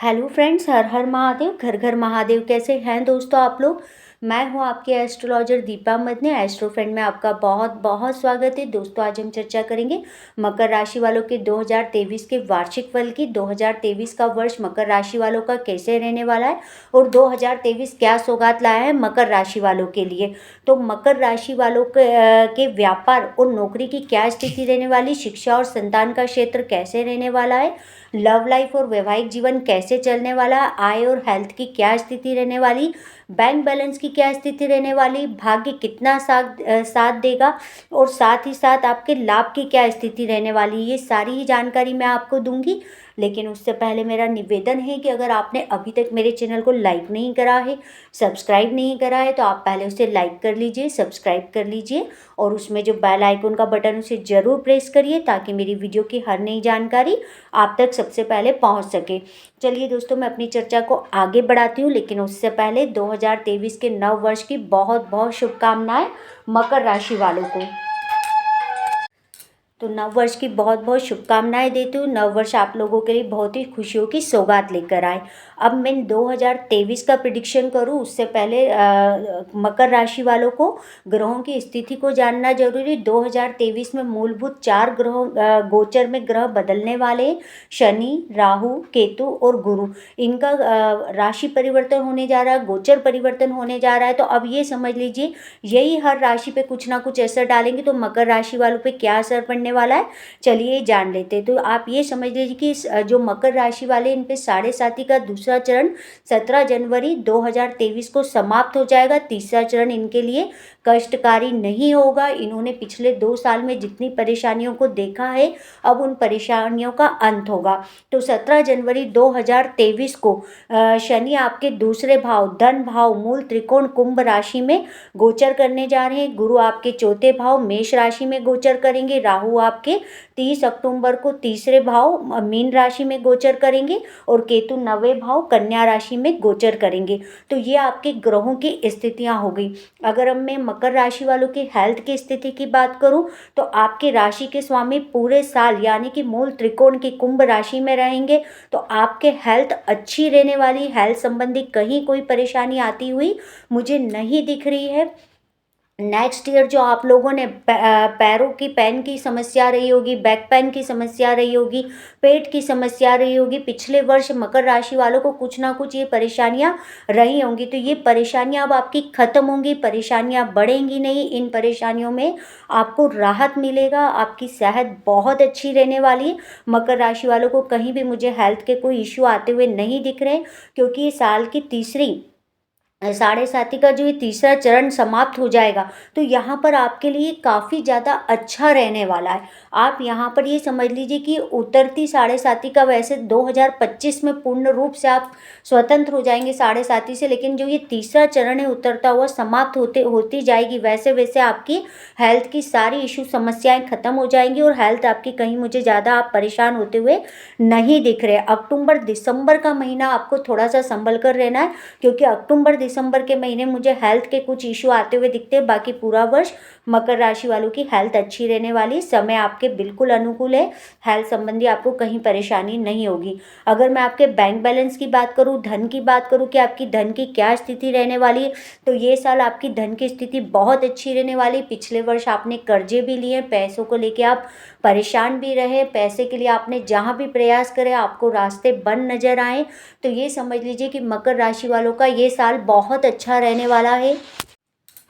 Hello friends, हर हर महादेव, घर घर महादेव। कैसे हैं दोस्तों आप लोग। मैं हूं आपकी astrologer Deepa Madane. Astro friend में आपका बहुत बहुत स्वागत है दोस्तों। आज हम चर्चा करेंगे मकर राशि वालों के 2023 के वार्षिक फल की। 2023 का वर्ष मकर राशि वालों का कैसे रहने वाला है और 2023 क्या सौगात लाया है मकर राशि वालों के लिए। तो मकर राशि वालों के व्यापार और नौकरी की क्या स्थिति रहने वाली, शिक्षा और संतान का क्षेत्र कैसे रहने वाला है, लव लाइफ और वैवाहिक जीवन कैसे चलने वाला, आय और हेल्थ की क्या स्थिति रहने वाली, बैंक बैलेंस की क्या स्थिति रहने वाली, भाग्य कितना साथ देगा और साथ ही साथ आपके लाभ की क्या स्थिति रहने वाली, ये सारी ही जानकारी मैं आपको दूंगी। लेकिन उससे पहले मेरा निवेदन है कि अगर आपने अभी तक मेरे चैनल को लाइक नहीं करा है, सब्सक्राइब नहीं करा है, तो आप पहले उसे लाइक कर लीजिए, सब्सक्राइब कर लीजिए और उसमें जो बेल आइकन का बटन उसे ज़रूर प्रेस करिए ताकि मेरी वीडियो की हर नई जानकारी आप तक सबसे पहले पहुंच सके। चलिए दोस्तों, मैं अपनी चर्चा को आगे बढ़ाती हूँ, लेकिन उससे पहले 2023 के नव वर्ष की बहुत बहुत शुभकामनाएं मकर राशि वालों को। तो नव वर्ष की बहुत बहुत शुभकामनाएं देती हूँ। नव वर्ष आप लोगों के लिए बहुत ही खुशियों की सौगात लेकर आए। अब मैं 2023 का प्रिडिक्शन करूँ उससे पहले मकर राशि वालों को ग्रहों की स्थिति को जानना जरूरी। 2023 में मूलभूत 4 ग्रहों गोचर में ग्रह बदलने वाले, शनि, राहु, केतु और गुरु। इनका राशि परिवर्तन होने जा रहा है, गोचर परिवर्तन होने जा रहा है। तो अब ये समझ लीजिए, यही हर राशि पे कुछ ना कुछ असर डालेंगे। तो मकर राशि वालों पे क्या असर पड़ने वाला है, चलिए जान लेते हैं। तो आप ये समझ लीजिए कि जो मकर राशि वाले, इन पे साढ़े साथी का दूसरा चरण 17 जनवरी 2023 को समाप्त हो जाएगा। तीसरा चरण इनके लिए कष्टकारी नहीं होगा। इन्होंने पिछले 2 साल में जितनी परेशानियों को देखा है, अब उन परेशानियों का अंत होगा। तो 17 जनवरी 2023 को शनि आपके दूसरे भाव, धन भाव, मूल त्रिकोण कुंभ राशि में गोचर करने जा रहे हैं। गुरु आपके चौथे भाव मेष राशि में गोचर करेंगे। राहु आपके 30 अक्टूबर को तीसरे भाव मीन राशि में गोचर करेंगे और केतु 9वें भाव कन्या राशि में गोचर करेंगे। तो ये आपके ग्रहों की स्थितियां हो गई। अगर अब मैं मकर राशि वालों की हेल्थ की स्थिति की बात करूं, तो आपके राशि के स्वामी पूरे साल यानी कि मूल त्रिकोण की कुंभ राशि में रहेंगे। तो आपके हेल्थ अच्छी रहने वाली। हेल्थ संबंधी कहीं कोई परेशानी आती हुई मुझे नहीं दिख रही है। नेक्स्ट ईयर जो आप लोगों ने पैरों की पेन की समस्या रही होगी, बैक पेन की समस्या रही होगी, पेट की समस्या रही होगी, पिछले वर्ष मकर राशि वालों को कुछ ना कुछ ये परेशानियां रही होंगी। तो ये परेशानियां अब आपकी खत्म होंगी, परेशानियां बढ़ेंगी नहीं। इन परेशानियों में आपको राहत मिलेगा। आपकी सेहत बहुत अच्छी रहने वाली है। मकर राशि वालों को कहीं भी मुझे हेल्थ के कोई इश्यू आते हुए नहीं दिख रहे, क्योंकि ये साल की तीसरी साढ़े साथी का जो ये तीसरा चरण समाप्त हो जाएगा। तो यहाँ पर आपके लिए काफ़ी ज़्यादा अच्छा रहने वाला है। आप यहाँ पर ये समझ लीजिए कि उतरती साढ़े साथी का वैसे 2025 में पूर्ण रूप से आप स्वतंत्र हो जाएंगे साढ़े साथी से, लेकिन जो ये तीसरा चरण है उतरता हुआ समाप्त होती जाएगी। वैसे वैसे आपकी हेल्थ की सारी इशू समस्याएं खत्म हो जाएंगी और हेल्थ आपकी कहीं मुझे ज़्यादा आप परेशान होते हुए नहीं दिख रहे। अक्टूबर दिसंबर का महीना आपको थोड़ा सा संभल कर रहना है, क्योंकि अक्टूबर दिसंबर के महीने मुझे हेल्थ के कुछ इशू आते हुए दिखते हैं। बाकी पूरा वर्ष मकर राशि वालों की हेल्थ अच्छी रहने वाली। समय आपके बिल्कुल अनुकूल है। हेल्थ संबंधी आपको कहीं परेशानी नहीं होगी। अगर मैं आपके बैंक बैलेंस की बात करूं, धन की बात करूं कि आपकी धन की क्या स्थिति रहने वाली है, तो ये साल आपकी धन की स्थिति बहुत अच्छी रहने वाली। पिछले वर्ष आपने कर्जे भी लिए, पैसों को लेके आप परेशान भी रहे, पैसे के लिए आपने जहाँ भी प्रयास करे आपको रास्ते बंद नजर आए। तो ये समझ लीजिए कि मकर राशि वालों का ये साल बहुत अच्छा रहने वाला है।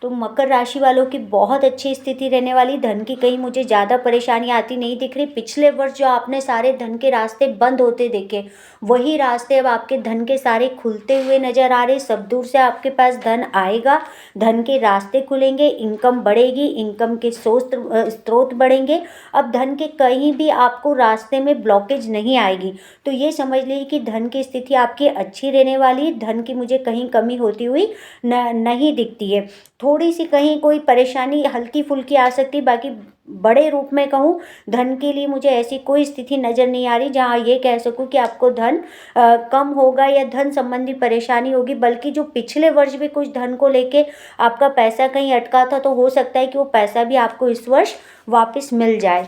तो मकर राशि वालों की बहुत अच्छी स्थिति रहने वाली। धन की कहीं मुझे ज़्यादा परेशानी आती नहीं दिख रही। पिछले वर्ष जो आपने सारे धन के रास्ते बंद होते देखे, वही रास्ते अब आपके धन के सारे खुलते हुए नजर आ रहे। सब दूर से आपके पास धन आएगा, धन के रास्ते खुलेंगे, इनकम बढ़ेगी, इनकम के स्रोत बढ़ेंगे। अब धन के कहीं भी आपको रास्ते में ब्लॉकेज नहीं आएगी। तो ये समझ लीजिए कि धन की स्थिति आपकी अच्छी रहने वाली। धन की मुझे कहीं कमी होती हुई नहीं दिखती है। थोड़ी सी कहीं कोई परेशानी हल्की फुल्की आ सकती, बाकी बड़े रूप में कहूँ धन के लिए मुझे ऐसी कोई स्थिति नज़र नहीं आ रही जहाँ ये कह सकूँ कि आपको धन कम होगा या धन संबंधी परेशानी होगी। बल्कि जो पिछले वर्ष भी कुछ धन को लेके आपका पैसा कहीं अटका था, तो हो सकता है कि वो पैसा भी आपको इस वर्ष वापस मिल जाए।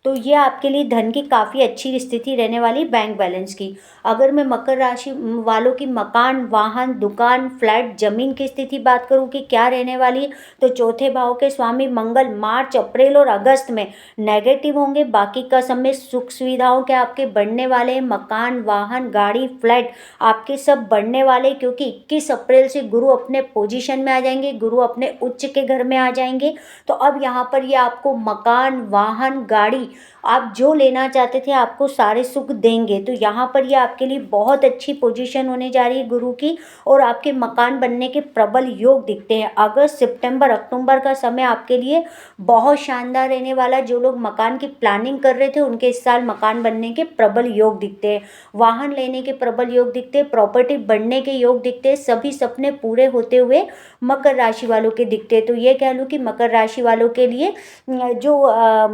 तो ये आपके लिए धन की काफ़ी अच्छी स्थिति रहने वाली बैंक बैलेंस की। अगर मैं मकर राशि वालों की मकान, वाहन, दुकान, फ्लैट, ज़मीन की स्थिति बात करूँ कि क्या रहने वाली है, तो चौथे भाव के स्वामी मंगल मार्च, अप्रैल और अगस्त में नेगेटिव होंगे। बाकी का समय सुख सुविधाओं के आपके बढ़ने वाले हैं। मकान, वाहन, गाड़ी, फ्लैट आपके सब बढ़ने वाले, क्योंकि 21 अप्रैल से गुरु अपने पोजीशन में आ जाएंगे, गुरु अपने उच्च के घर में आ जाएंगे। तो अब यहाँ पर ये आपको मकान, वाहन, गाड़ी आप जो लेना चाहते थे आपको सारे सुख देंगे। तो यहाँ पर ये आपके लिए बहुत अच्छी पोजीशन होने जा रही है गुरु की, और आपके मकान बनने के प्रबल योग दिखते हैं। अगस्त, सितंबर, अक्टूबर का समय आपके लिए बहुत शानदार रहने वाला। जो लोग मकान की प्लानिंग कर रहे थे उनके इस साल मकान बनने के प्रबल योग दिखते हैं, वाहन लेने के प्रबल योग दिखते हैं, प्रॉपर्टी बढ़ने के योग दिखते हैं। सभी सपने पूरे होते हुए मकर राशि वालों के दिखते हैं। तो ये कह लूँ कि मकर राशि वालों के लिए जो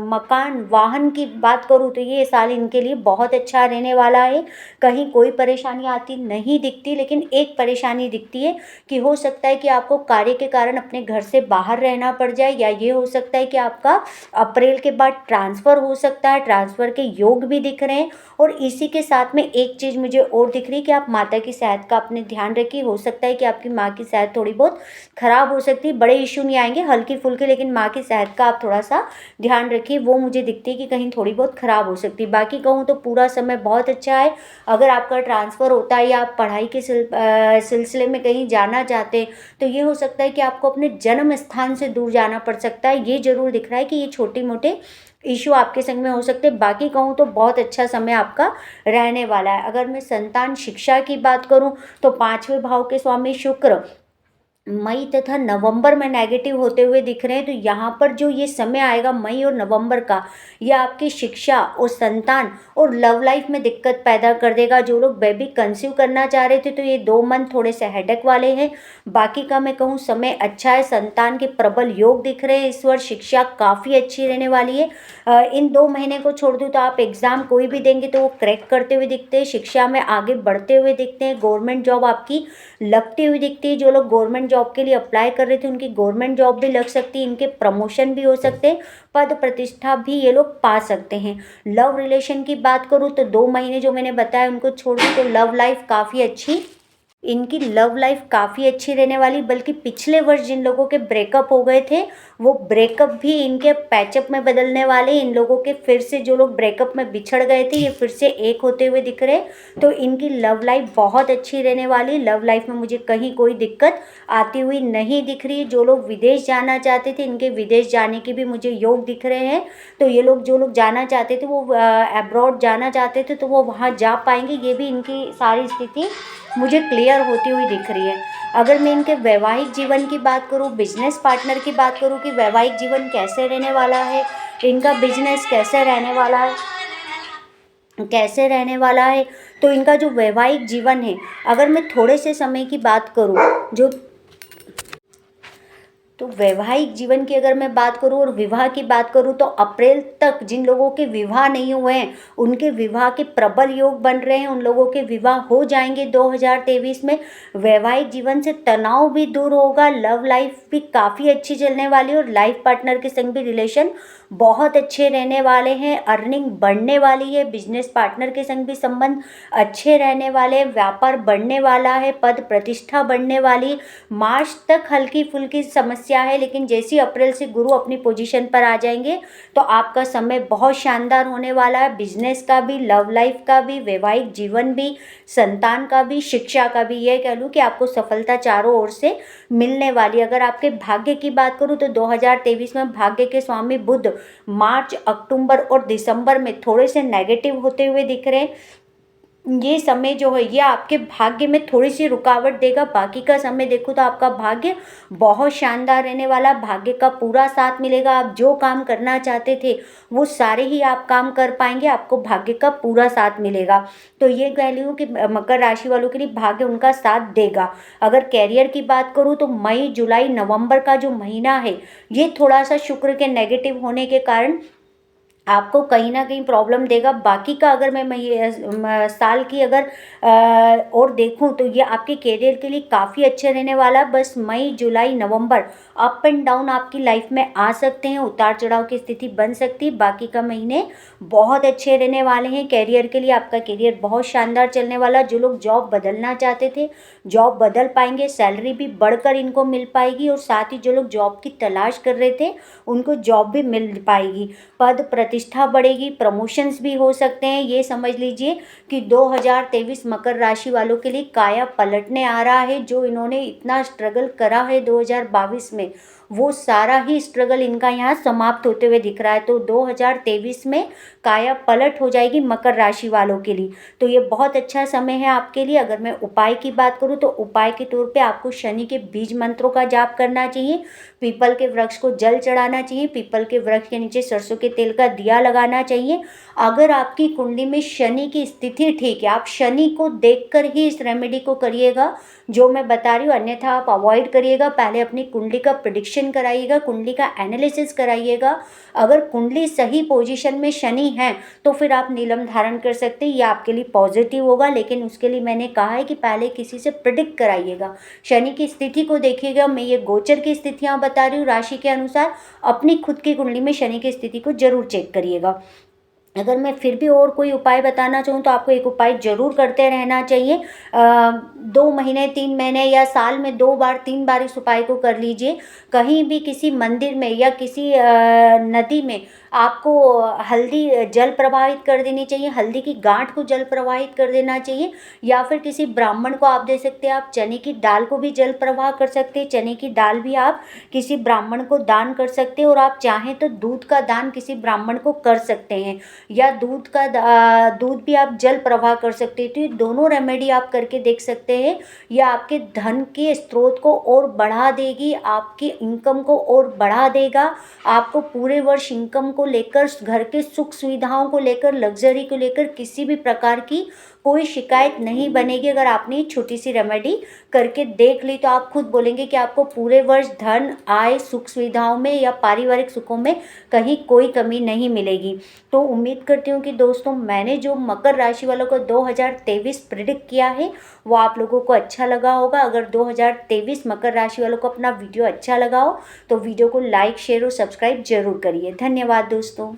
मकान, वाहन की बात करूँ तो ये साल इनके लिए बहुत अच्छा रहने वाला है। कहीं कोई परेशानी आती नहीं दिखती, लेकिन एक परेशानी दिखती है कि हो सकता है कि आपको कार्य के कारण अपने घर से बाहर रहना पड़ जाए, या ये हो सकता है कि आपका अप्रैल के बाद ट्रांसफ़र हो सकता है। ट्रांसफ़र के योग भी दिख रहे हैं। और इसी के साथ में एक चीज़ मुझे और दिख रही है कि आप माता की सेहत का अपने ध्यान रखिए। हो सकता है कि आपकी माँ की सेहत थोड़ी बहुत ख़राब हो सकती है, बड़े इशू नहीं आएंगे, हल्की फुल्की, लेकिन माँ की सेहत का आप थोड़ा सा ध्यान रखिए। वो मुझे दिखती है कि कहीं थोड़ी बहुत ख़राब हो सकती है। बाकी कहूँ तो पूरा समय बहुत अच्छा है। अगर आपका ट्रांसफ़र होता है या आप पढ़ाई के सिलसिले में कहीं जाना चाहते हैं, तो ये हो सकता है कि आपको अपने जन्म स्थान से दूर जाना पड़ सकता है। ये ज़रूर दिख रहा है कि ये छोटे मोटे इशू आपके संग में हो सकते हैं। बाकी कहूँ तो बहुत अच्छा समय आपका रहने वाला है। अगर मैं संतान शिक्षा की बात करूँ तो 5वें भाव के स्वामी शुक्र मई तथा नवंबर में नेगेटिव होते हुए दिख रहे हैं। तो यहाँ पर जो ये समय आएगा मई और नवंबर का, ये आपकी शिक्षा और संतान और लव लाइफ में दिक्कत पैदा कर देगा। जो लोग बेबी कंसीव करना चाह रहे थे तो ये 2 मंथ थोड़े से हेडेक वाले हैं। बाकी का मैं कहूँ समय अच्छा है, संतान के प्रबल योग दिख रहे हैं इस वर्ष। शिक्षा काफ़ी अच्छी रहने वाली है। इन 2 महीने को छोड़ दूँ तो आप एग्ज़ाम कोई भी देंगे तो वो क्रैक करते हुए दिखते हैं, शिक्षा में आगे बढ़ते हुए दिखते हैं। गवर्नमेंट जॉब आपकी लगती हुई दिखती है। जो लोग गवर्नमेंट जॉब के लिए अप्लाई कर रहे थे उनकी गवर्नमेंट जॉब भी लग सकती है, इनके प्रमोशन भी हो सकते हैं, पद प्रतिष्ठा भी ये लोग पा सकते हैं। लव रिलेशन की बात करूँ तो 2 महीने जो मैंने बताया उनको छोड़ दूँ तो लव लाइफ काफ़ी अच्छी, इनकी लव लाइफ काफ़ी अच्छी रहने वाली। बल्कि पिछले वर्ष जिन लोगों के ब्रेकअप हो गए थे वो ब्रेकअप भी इनके पैचअप में बदलने वाले। इन लोगों के फिर से, जो लोग ब्रेकअप में बिछड़ गए थे, ये फिर से एक होते हुए दिख रहे। तो इनकी लव लाइफ बहुत अच्छी रहने वाली। लव लाइफ में मुझे कहीं कोई दिक्कत आती हुई नहीं दिख रही। जो लोग विदेश जाना चाहते थे इनके विदेश जाने के भी मुझे योग दिख रहे हैं। तो ये लोग, जो लोग जाना चाहते थे वो अब्रॉड जाना चाहते थे तो वो वहाँ जा पाएंगे। ये भी इनकी सारी स्थिति मुझे क्लियर होती हुई दिख रही है। अगर मैं इनके वैवाहिक जीवन की बात करूँ, बिजनेस पार्टनर की बात करूँ कि वैवाहिक जीवन कैसे रहने वाला है, इनका बिजनेस कैसे रहने वाला है, तो इनका जो वैवाहिक जीवन है, अगर मैं थोड़े से समय की बात करूँ, तो वैवाहिक जीवन की अगर मैं बात करूं और विवाह की बात करूं तो अप्रैल तक जिन लोगों के विवाह नहीं हुए हैं उनके विवाह के प्रबल योग बन रहे हैं। उन लोगों के विवाह हो जाएंगे 2023 में। वैवाहिक जीवन से तनाव भी दूर होगा। लव लाइफ भी काफ़ी अच्छी चलने वाली है और लाइफ पार्टनर के संग भी रिलेशन बहुत अच्छे रहने वाले हैं। अर्निंग बढ़ने वाली है। बिजनेस पार्टनर के संग भी संबंध अच्छे रहने वाले हैं। व्यापार बढ़ने वाला है। पद प्रतिष्ठा बढ़ने वाली। मार्च तक हल्की फुल्की समस्या है, लेकिन जैसे अप्रैल से गुरु अपनी पोजीशन पर आ जाएंगे तो आपका समय बहुत शानदार होने वाला है। बिजनेस का भी, लव लाइफ का भी, वैवाहिक जीवन भी, संतान का भी, शिक्षा का भी। यह कह लूँ कि आपको सफलता चारों ओर से मिलने वाली। अगर आपके भाग्य की बात करूँ तो 2023 में भाग्य के स्वामी बुध मार्च, अक्टूबर और दिसंबर में थोड़े से नेगेटिव होते हुए दिख रहे हैं। ये समय जो है ये आपके भाग्य में थोड़ी सी रुकावट देगा। बाकी का समय देखो तो आपका भाग्य बहुत शानदार रहने वाला। भाग्य का पूरा साथ मिलेगा। आप जो काम करना चाहते थे वो सारे ही आप काम कर पाएंगे। आपको भाग्य का पूरा साथ मिलेगा। तो ये कह रही हूँ कि मकर राशि वालों के लिए भाग्य उनका साथ देगा। अगर कैरियर की बात करूँ तो मई, जुलाई, नवंबर का जो महीना है ये थोड़ा सा शुक्र के नेगेटिव होने के कारण आपको कहीं न कहीं प्रॉब्लम देगा। बाकी का अगर साल की अगर और देखूँ तो ये आपके करियर के लिए काफ़ी अच्छा रहने वाला है। बस मई, जुलाई, नवंबर अप एंड डाउन आपकी लाइफ में आ सकते हैं, उतार-चढ़ाव की स्थिति बन सकती है। बाकी का महीने बहुत अच्छे रहने वाले हैं करियर के लिए। आपका करियर बहुत शानदार चलने वाला है। जो लोग जॉब बदलना चाहते थे, जॉब बदल पाएँगे, सैलरी भी बढ़कर इनको मिल पाएगी और साथ ही जो लोग जॉब की तलाश कर रहे थे, उनको जॉब भी मिल पाएगी। पद प्रतिष्ठा बढ़ेगी, प्रमोशंस भी हो सकते हैं। ये समझ लीजिए कि 2023 मकर राशि वालों के लिए काया पलटने आ रहा है। जो इन्होंने इतना स्ट्रगल करा है 2022 में, वो सारा ही स्ट्रगल इनका यहाँ समाप्त होते हुए दिख रहा है। तो 2023 में काया पलट हो जाएगी मकर राशि वालों के लिए। तो ये बहुत अच्छा समय है आपके लिए। अगर मैं उपाय की बात करूँ तो उपाय के तौर पे आपको शनि के बीज मंत्रों का जाप करना चाहिए, पीपल के वृक्ष को जल चढ़ाना चाहिए, पीपल के वृक्ष के नीचे सरसों के तेल का दिया लगाना चाहिए। अगर आपकी कुंडली में शनि की स्थिति ठीक है, आप शनि को देखकर ही इस रेमेडी को करिएगा जो मैं बता रही हूँ, अन्यथा आप अवॉइड करिएगा। पहले अपनी कुंडली का प्रिडिक्शन कराइएगा, कुंडली का एनालिसिस कराइएगा। अगर कुंडली सही पोजीशन में शनि है तो फिर आप नीलम धारण कर सकते हैं, ये आपके लिए पॉजिटिव होगा। लेकिन उसके लिए मैंने कहा है कि पहले किसी से प्रिडिक्ट कराइएगा, शनि की स्थिति को देखिएगा। मैं ये गोचर की स्थितियाँ बता रही हूँ राशि के अनुसार, अपनी खुद की कुंडली में शनि की स्थिति को जरूर चेक करिएगा। अगर मैं फिर भी और कोई उपाय बताना चाहूँ तो आपको एक उपाय जरूर करते रहना चाहिए। 2 महीने, 3 महीने या साल में 2 बार 3 बार इस उपाय को कर लीजिए। कहीं भी किसी मंदिर में या किसी नदी में आपको हल्दी जल प्रवाहित कर देनी चाहिए, हल्दी की गांठ को जल प्रवाहित कर देना चाहिए। या फिर किसी ब्राह्मण को आप दे सकते हैं। आप चने की दाल को भी जल प्रवाह कर सकते हैं, चने की दाल भी आप किसी ब्राह्मण को दान कर सकते हैं। और आप चाहें तो दूध का दान किसी ब्राह्मण को कर सकते हैं, या दूध भी आप जल प्रवाह कर सकते हैं। तो ये दोनों रेमेडी आप करके देख सकते हैं। यह आपके धन के स्रोत को और बढ़ा देगी, आपकी इनकम को और बढ़ा देगा। आपको पूरे वर्ष इनकम को लेकर, घर के सुख सुविधाओं को लेकर, लग्जरी को लेकर किसी भी प्रकार की कोई शिकायत नहीं बनेगी। अगर आपने छोटी सी रेमेडी करके देख ली तो आप खुद बोलेंगे कि आपको पूरे वर्ष धन, आय, सुख सुविधाओं में या पारिवारिक सुखों में कहीं कोई कमी नहीं मिलेगी। तो उम्मीद करती हूँ कि दोस्तों, मैंने जो मकर राशि वालों को 2023 प्रिडिक्ट किया है वो आप लोगों को अच्छा लगा होगा। अगर 2023 मकर राशि वालों को अपना वीडियो अच्छा लगा हो तो वीडियो को लाइक, शेयर और सब्सक्राइब जरूर करिए। धन्यवाद दोस्तों।